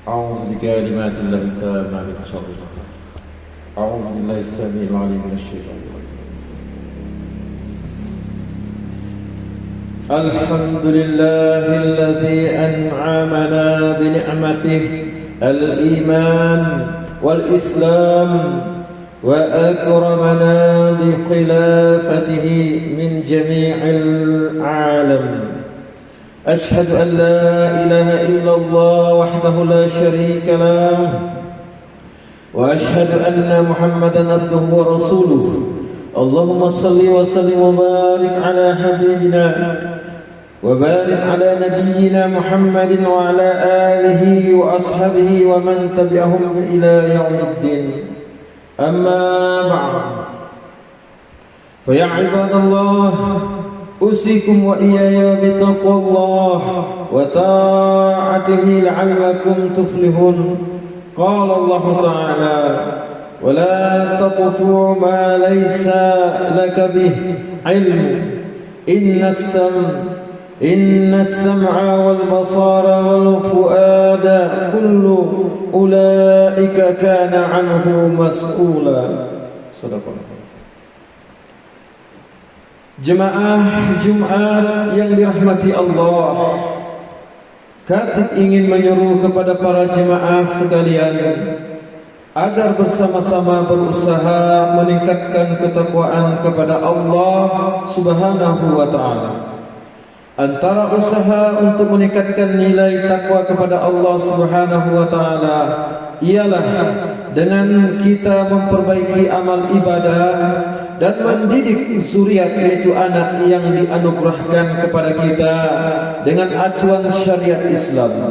أعوذ بكلمات الله التامة من شر ما خلق. أعوذ بالله السميع العليم من الشيطان الرجيم. الحمد لله الذي أنعمنا بنعمته الإيمان والإسلام وأكرمنا بخلافته من جميع العالم. أشهد أن لا إله إلا الله وحده لا شريك له وأشهد أن محمدا عبده ورسوله. اللهم صل وسلم وبارك على حبيبنا وبارك على نبينا محمد وعلى آله وأصحابه ومن تبعهم إلى يوم الدين. أما بعد، فيا عباد الله، أوصيكم وإياي بتقوى الله وطاعته لعلكم تفلحون. قال الله تعالى: ولا تقف ما ليس لك به علم إن السمع والبصر والفؤاد كل أولئك كان عنه مسؤولا. صدق الله. Jemaah Jumat yang dirahmati Allah, Khatib ingin menyeru kepada para jemaah sekalian agar bersama-sama berusaha meningkatkan ketakwaan kepada Allah Subhanahu wa ta'ala. Antara usaha untuk meningkatkan nilai takwa kepada Allah Subhanahu wa ta'ala ialah dengan kita memperbaiki amal ibadah dan mendidik zuriat, yaitu anak yang dianugerahkan kepada kita dengan acuan syariat Islam.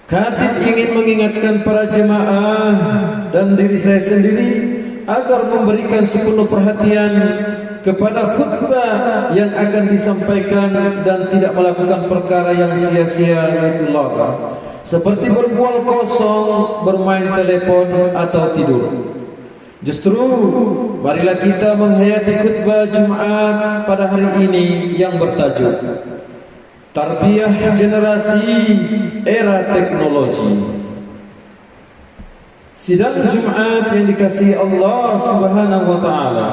Khatib ingin mengingatkan para jemaah dan diri saya sendiri agar memberikan sepenuh perhatian kepada khutbah yang akan disampaikan dan tidak melakukan perkara yang sia-sia, yaitu lagha, seperti berbual kosong, bermain telepon atau tidur. Justru marilah kita menghayati khutbah Jumat pada hari ini yang bertajuk Tarbiyah Generasi Era Teknologi. Sidang Jumat yang dikasihi Allah Subhanahu wa ta'ala,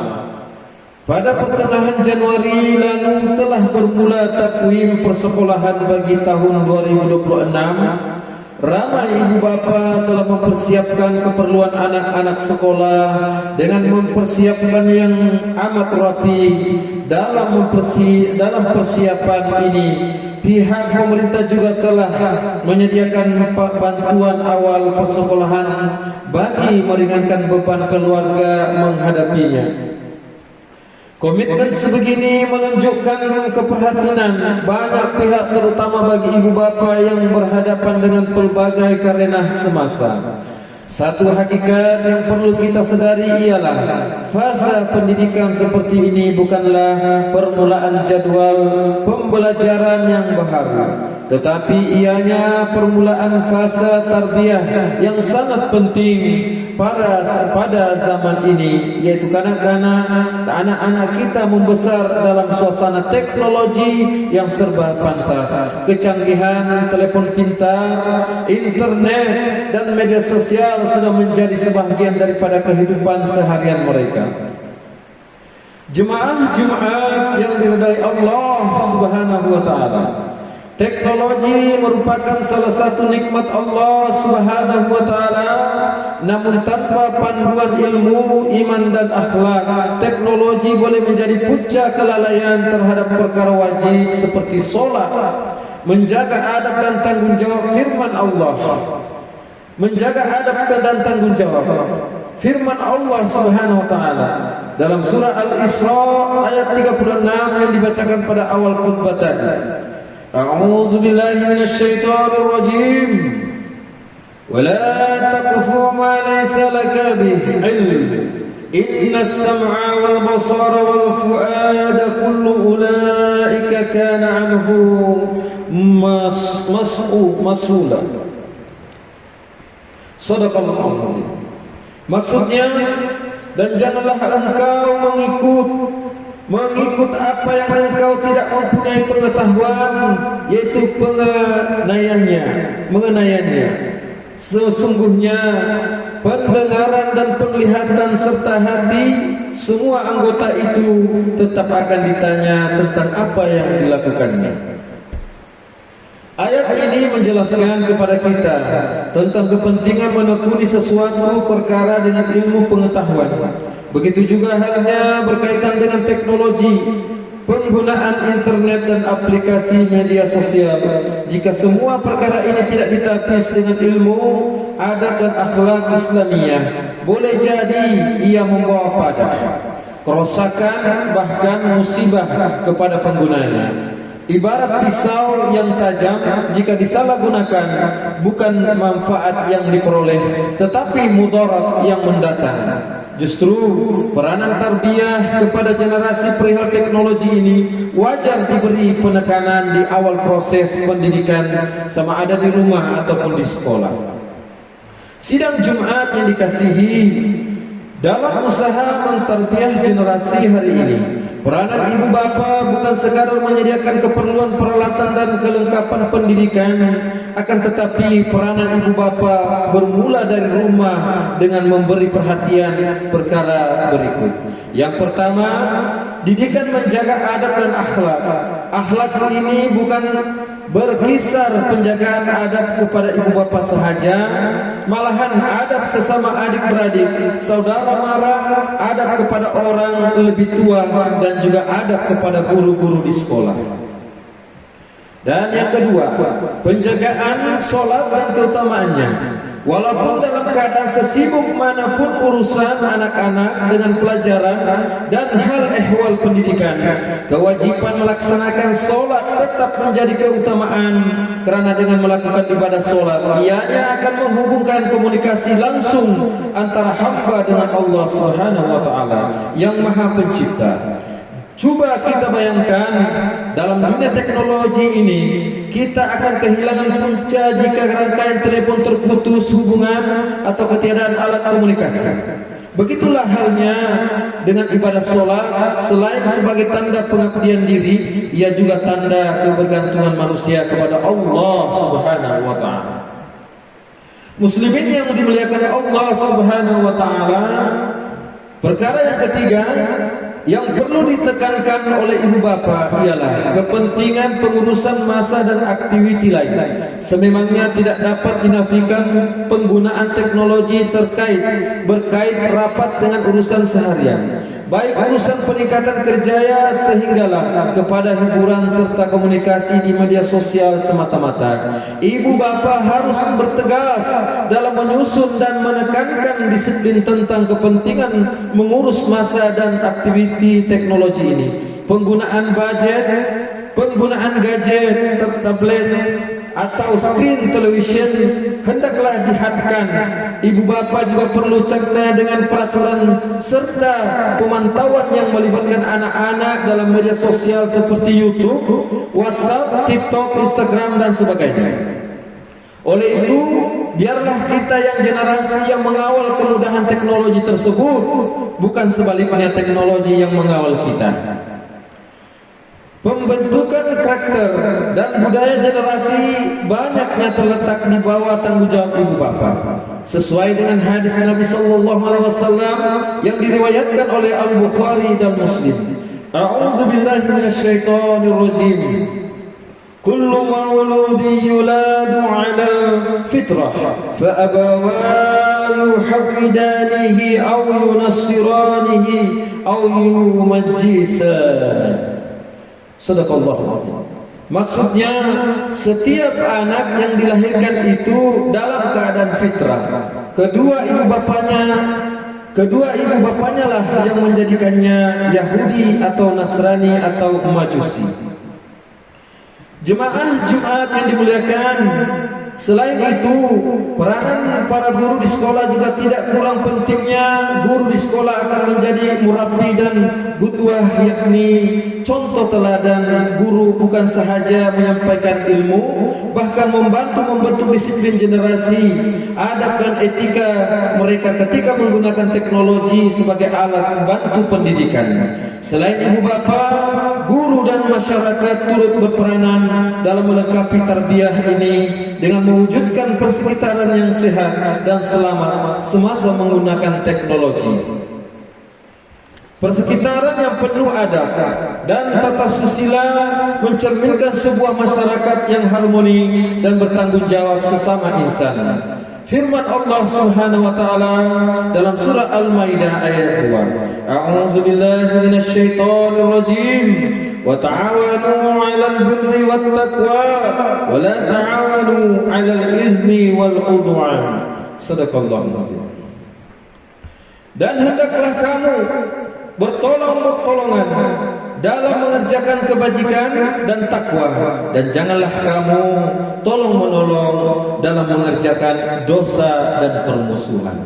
pada pertengahan Januari lalu telah bermula takwim persekolahan bagi tahun 2026. Ramai ibu bapa telah mempersiapkan keperluan anak-anak sekolah dengan mempersiapkan yang amat rapi. Dalam persiapan ini, pihak pemerintah juga telah menyediakan bantuan awal persekolahan bagi meringankan beban keluarga menghadapinya. Komitmen sebegini menunjukkan keprihatinan banyak pihak, terutama bagi ibu bapa yang berhadapan dengan pelbagai karenah semasa. Satu hakikat yang perlu kita sadari ialah fasa pendidikan seperti ini bukanlah permulaan jadwal pembelajaran yang baharu, tetapi ianya permulaan fasa tarbiyah yang sangat penting pada zaman ini, yaitu kanak-kanak dan anak-anak kita membesar dalam suasana teknologi yang serba pantas. Kecanggihan telepon pintar, internet dan media sosial sudah menjadi sebahagian daripada kehidupan seharian mereka. Jemaah Jumat yang diridai Allah Subhanahu wa ta'ala, teknologi merupakan salah satu nikmat Allah Subhanahu wa ta'ala. Namun tanpa panduan ilmu, iman dan akhlak, teknologi boleh menjadi puncak kelalaian terhadap perkara wajib seperti solat, menjaga adab dan tanggung jawab firman Allah. Menjaga adab dan tanggung jawab firman Allah Subhanahu wa ta'ala dalam surah Al-Isra ayat 36 yang dibacakan pada awal khutbah tadi. A'udzu billahi minasyaitonir rajim. Wala taqfu ma laysa laka bihi ilm. Innas sam'a wal basara wal fu'ada kullu ulaika kana anhu mas'ula. Shadaqallahul azim. Maksudnya, dan janganlah engkau mengikut mengikut apa yang engkau tidak mempunyai pengetahuan, yaitu mengenaiannya. Sesungguhnya pendengaran dan penglihatan serta hati semua anggota itu tetap akan ditanya tentang apa yang dilakukannya. Ayat ini menjelaskan kepada kita tentang kepentingan menekuni sesuatu perkara dengan ilmu pengetahuan. Begitu juga halnya berkaitan dengan teknologi, penggunaan internet dan aplikasi media sosial. Jika semua perkara ini tidak ditapis dengan ilmu, adab dan akhlak Islamiyah, boleh jadi ia membawa pada kerosakan bahkan musibah kepada penggunanya. Ibarat pisau yang tajam, jika disalahgunakan bukan manfaat yang diperoleh tetapi mudarat yang mendatang. Justru peranan tarbiyah kepada generasi perihal teknologi ini wajar diberi penekanan di awal proses pendidikan, sama ada di rumah ataupun di sekolah. Sidang Jumat yang dikasihi, dalam usaha mentarbiyah generasi hari ini, peranan ibu bapa bukan sekadar menyediakan keperluan peralatan dan kelengkapan pendidikan, akan tetapi peranan ibu bapa bermula dari rumah dengan memberi perhatian perkara berikut. Yang pertama, didikan menjaga adab dan akhlak. Akhlak ini bukan berkisar penjagaan adab kepada ibu bapa sahaja, malahan adab sesama adik-beradik, saudara mara, adab kepada orang lebih tua, dan juga adab kepada guru-guru di sekolah. Dan yang kedua, penjagaan sholat dan keutamaannya. Walaupun dalam keadaan sesibuk manapun urusan anak-anak dengan pelajaran dan hal ehwal pendidikan, kewajiban melaksanakan sholat tetap menjadi keutamaan, karena dengan melakukan ibadah sholat ianya akan menghubungkan komunikasi langsung antara hamba dengan Allah Subhanahu wa Ta'ala yang Maha Pencipta. Coba kita bayangkan, dalam dunia teknologi ini kita akan kehilangan punca jika rangkaian telepon terputus hubungan atau ketiadaan alat komunikasi. Begitulah halnya dengan ibadah sholat. Selain sebagai tanda pengabdian diri, ia juga tanda kebergantungan manusia kepada Allah Subhanahu wa Ta'ala. Muslimin yang dimuliakan Allah Subhanahu wa Ta'ala, perkara yang ketiga yang perlu ditekankan oleh ibu bapa ialah kepentingan pengurusan masa dan aktiviti lain. Sememangnya tidak dapat dinafikan penggunaan teknologi berkait rapat dengan urusan seharian, baik urusan peningkatan kerjaya sehinggalah kepada hiburan serta komunikasi di media sosial semata-mata. Ibu bapa harus bertegas dalam menyusun dan menekankan disiplin tentang kepentingan mengurus masa dan aktiviti teknologi ini. Penggunaan gadget, tablet atau screen television hendaklah dihadkan. Ibu bapa juga perlu cakna dengan peraturan serta pemantauan yang melibatkan anak-anak dalam media sosial seperti YouTube, WhatsApp, TikTok, Instagram dan sebagainya. Oleh itu, biarlah kita yang generasi yang mengawal kemudahan teknologi tersebut, bukan sebaliknya teknologi yang mengawal kita. Pembentukan karakter dan budaya generasi banyaknya terletak di bawah tanggung jawab ibu bapa. Sesuai dengan hadis Nabi sallallahu alaihi wasallam yang diriwayatkan oleh Al-Bukhari dan Muslim. A'udzu billahi minasyaitonir rajim. Kullu mauludin yuladu 'alal fitrah fa abawahu yuhawidanihi aw yunassiranihi aw yumajjisanihi. Sadaqallahul azim. Maksudnya, setiap anak yang dilahirkan itu dalam keadaan fitrah. Kedua ibu bapanya lah yang menjadikannya Yahudi atau Nasrani atau Majusi. Jemaah Jumat yang dimuliakan, Selain itu, peranan para guru di sekolah juga tidak kurang pentingnya. Guru di sekolah akan menjadi murabbi dan qudwah, yakni contoh teladan. Guru bukan sahaja menyampaikan ilmu, bahkan membantu membentuk disiplin generasi, adab dan etika mereka ketika menggunakan teknologi sebagai alat bantu pendidikan. Selain ibu bapa, guru dan masyarakat turut berperanan dalam melengkapi tarbiyah ini dengan mewujudkan persekitaran yang sehat dan selamat semasa menggunakan teknologi. Persekitaran yang penuh adab dan tata susila mencerminkan sebuah masyarakat yang harmoni dan bertanggung jawab sesama insan. Firman Allah Subhanahu wa taala dalam surah Al-Maidah ayat 2. A'udzu billahi minasy syaithanir rajim. Wa ta'awanu 'alal birri wat taqwa wa la ta'awanu 'alal itsmi wal 'udwan. Shadaqallahul azim. Dan hendaklah kamu bertolong-tolongan dalam mengerjakan kebajikan dan takwa, dan janganlah kamu tolong-menolong dalam mengerjakan dosa dan permusuhan.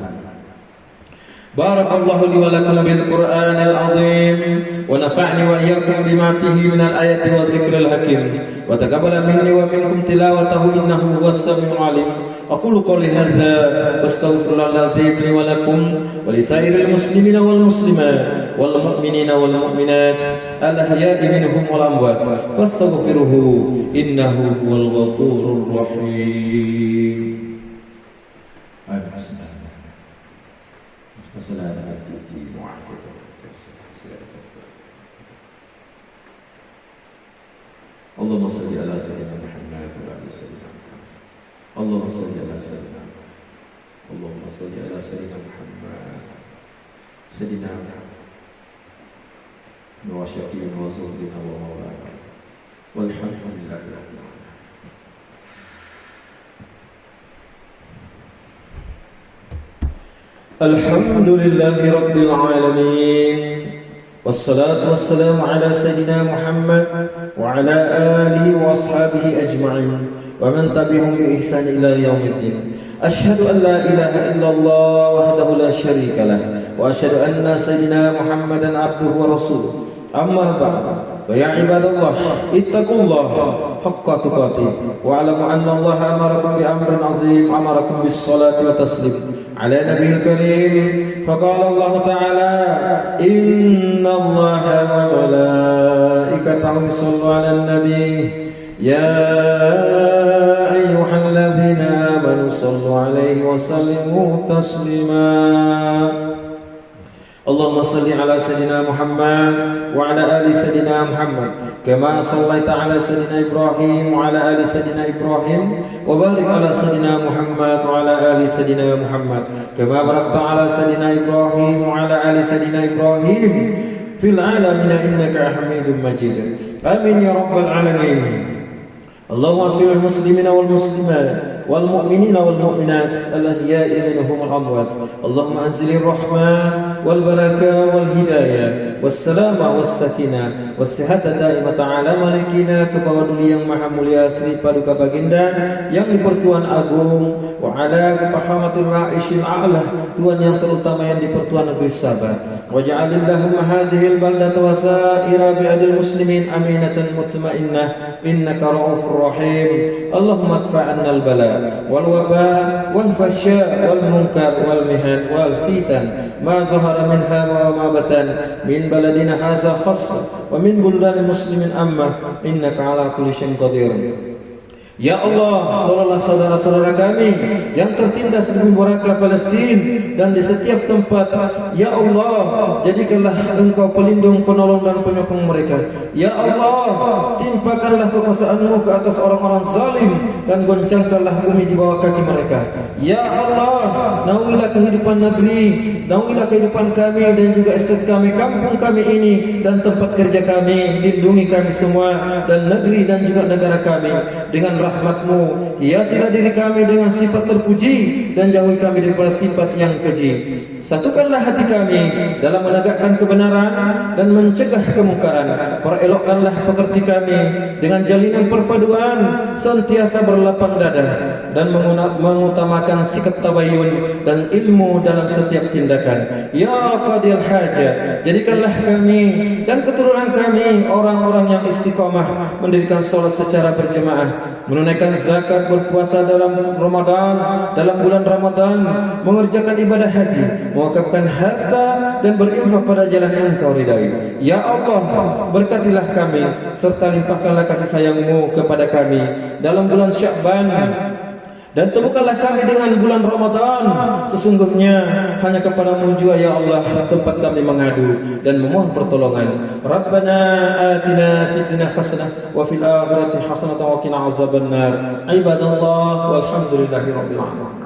Barakallahu li wa lakum bil Qur'anil azim wa nafa'ni wa iyyakum bima fihi minal ayati wa zikril hakim wa taqabbala minni wa minkum tilawatahu innahu huwas samiul alim. Aqulu qawli hadza wastaghfirullahal azim li wa lakum wa li sairil muslimina wal muslimat wal mu'minina wal mu'minat al ahya'i minhum wal amwat fastaghfiruhu innahu huwal ghafurur rahim. Bismillah. Assalamualaikum warahmatullahi wabarakatuh. Allahumma salli ala sayyidina Muhammad wa ala sayyidina Muhammad. Allahumma salli ala sayyidina Muhammad. Allahumma salli ala sayyidina Muhammad. Sayyidina Muhammad wa syafi'ina wa zuhdina wa maulana. Walhamdulillahi rabbil alamin. Alhamdulillahi rabbil alamin. Wassalatu wassalamu ala sayyidina Muhammad wa ala alihi wa ashabihi ajma'in wa man tabi'ahum bi ihsan ila yaumiddin. Asyhadu an la ilaha illallah wahdahu la syarika lah wa asyhadu anna sayyidina Muhammadan abduhu wa rasuluh. Amma ba'd. Wa ya ibadallah, ittaqullaha haqqa tuqatih wa alamu anna Allah amarakum bi amrin azim, amarakum bis salati wa taslim ala nabiyil karim. Faqala Allah ta'ala, inna Allah wa malaikatahu yusalluna 'alan nabi ya ayyuhalladzina amanu sallu 'alaihi wa sallimu taslima. Allahumma salli ala sayyidina Muhammad wa ala ali sayyidina Muhammad kama sallaita ala sayyidina Ibrahim wa ala ali sayyidina Ibrahim wa barik ala sayyidina Muhammad wa ala ali sayyidina Muhammad kama barakta ala sayyidina Ibrahim wa ala ali sayyidina Ibrahim fil alamin innaka Hamidum Majid. Amin ya rabbal alamin. Allahumma fil muslimina wal muslimat والمؤمنين والمؤمنات الأحياء منهم والأموات. اللهم أنزل الرحمة والبركة والهداية والسلامة والسكينة والصحة الدائمة على ملكنا kepada yang maha mulia Sri Paduka Baginda yang di-Pertuan Agung wa ala fahamatul ra'isyil a'la, Tuhan yang terutama yang di-Pertuan Negeri Sabah. Waj'alillahumma hazihil baldata wa sa'ira bi'adil muslimin aminatan mutmainnah innaka ra'ufur rahim. Allahumma adfa'anna al-bala wal waba wal fasya wal munkar wal mihan wal fitan ma zahara minha wa ma batan min baladina hadza khassa wa min buldanil muslimin amma innaka ala kulli syai'in qadir. Ya Allah, tolonglah saudara-saudara kami yang tertindas di bumi Boraka Palestin dan di setiap tempat. Ya Allah, jadikanlah Engkau pelindung, penolong dan penyokong mereka. Ya Allah, timpakanlah kekuasaan-Mu ke atas orang-orang zalim dan goncangkanlah bumi di bawah kaki mereka. Ya Allah, naungilah kehidupan negeri naungilah kehidupan kami dan juga estate kami, kampung kami ini dan tempat kerja kami. Lindungi kami semua dan negeri dan juga negara kami dengan rahmat-Mu. Hiasilah diri kami dengan sifat terpuji dan jauhi kami daripada sifat yang keji. Satukanlah hati kami dalam menegakkan kebenaran dan mencegah kemungkaran. Perelokkanlah pekerti kami dengan jalinan perpaduan, sentiasa berlapang dada dan mengutamakan sikap tabayun dan ilmu dalam setiap tindakan. Ya Qadil Hajat, jadikanlah kami dan keturunan kami orang-orang yang istiqamah mendirikan solat secara berjemaah, menunaikan zakat, berpuasa dalam Ramadan, dalam bulan Ramadan, mengerjakan ibadah haji, mewakafkan harta dan berinfak pada jalan yang Engkau ridai. Ya Allah, berkatilah kami serta limpahkanlah kasih sayang-Mu kepada kami dalam bulan Sya'ban, dan temukanlah kami dengan bulan Ramadan. Sesungguhnya hanya kepada-Mu jua ya Allah tempat kami mengadu dan memohon pertolongan. Rabbana atina fid dunya hasanah wa fil akhirati hasanah wa qina azabannar. Ibadallah walhamdulillahi rabbil alamin.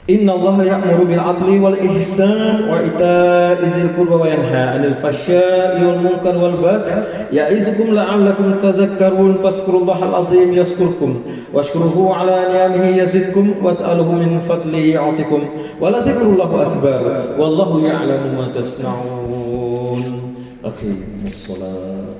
Inna Allah ya'muru bil 'adli wal ihsan wa ita'i dzil qurba wa yanha 'anil fahsya'i wal munkar wal baghi ya'izukum la'allakum tadhakkarun. Fazkurullahal 'azim yazkurkum washkuruhu 'ala ni'amihi yazidkum was'aluhu min fadlihi yu'tikum wa la dzikrullahu akbar wallahu ya'lamu ma tasna'un. Aqimus shalah.